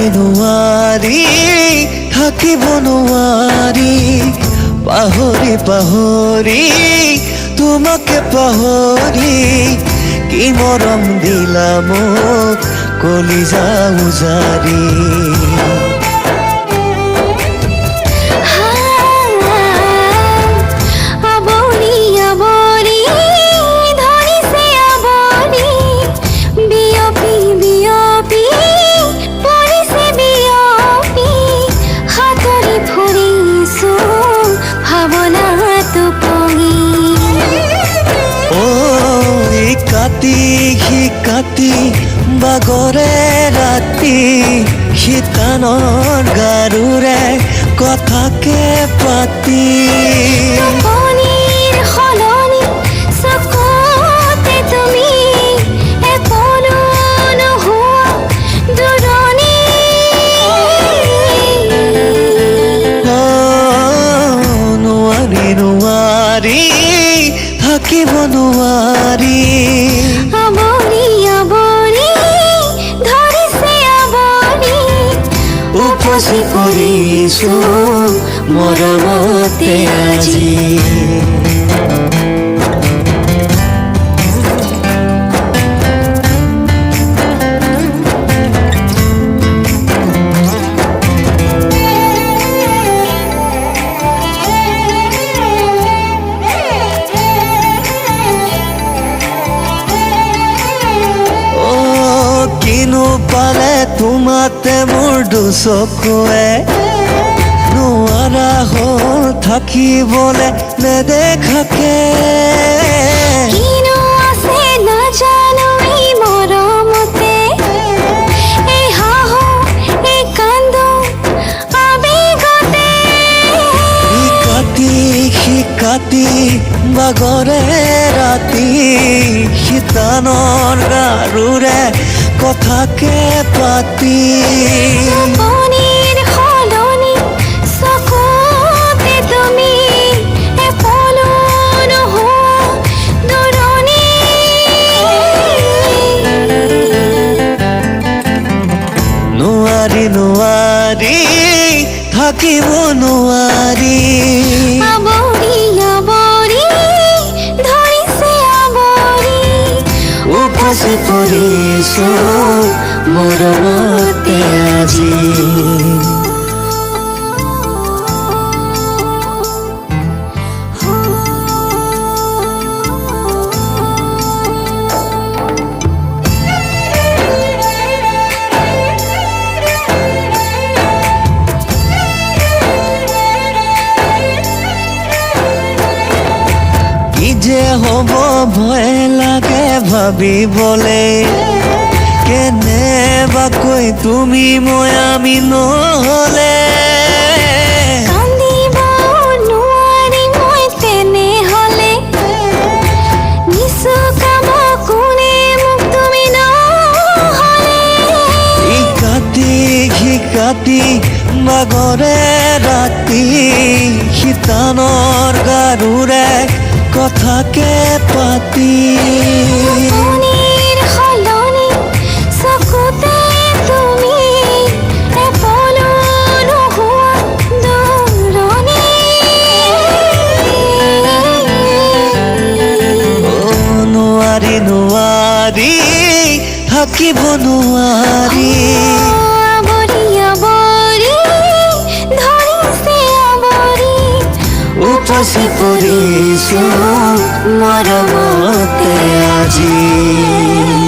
নোৱাৰি থাকিব নোৱাৰি পাহৰি পাহৰি তোমাকে পাহৰি কি মৰম দিলা মোক কলিজা উজাৰি কাটি বাগৰে ৰাতি শীতানৰ গাৰুৰে কথাকে পাতি সলনি চকুতে তুমি এপলো নোহোৱা দূৰণি নোৱাৰি নোৱাৰি থাকিব নোৱাৰি উপচি পৰিছো মৰমতে আজি পালে তোমাতে মোৰ দুচকুৱে নোৱাৰা হ'ল থাকিবলে নেদেখাকে কিনো আছে নাজানো এই মৰমতে এই হাঁহো এই কান্দো আবেগতে কাটি বাগৰে ৰাতি শীতানৰ গাৰুৰে কথাকে পাতি সলনি চকুতে তুমি এপলো নোহোৱা দূৰণি নোৱাৰি নোৱাৰি থাকিব নোৱাৰি উপচি পৰিছো মৰমতে আজি যে হ'ব ভয় লাগে ভাবিবলে কেনেবাকৈ তুমি মই আমি নহ'লে কান্দিব নোৱাৰি মই তেনেহ'লে নিচুকাব কোনে মোক তুমি নহ'লে কাটি বাগৰে ৰাতি শীতানৰ গাৰুৰে কথাকে পাতি সলনি চকুতে তুমি এপলো নোহোৱা দূৰণি নোৱাৰি নোৱাৰি থাকিব নোৱাৰি উপচি পৰিছো মৰমতে আজি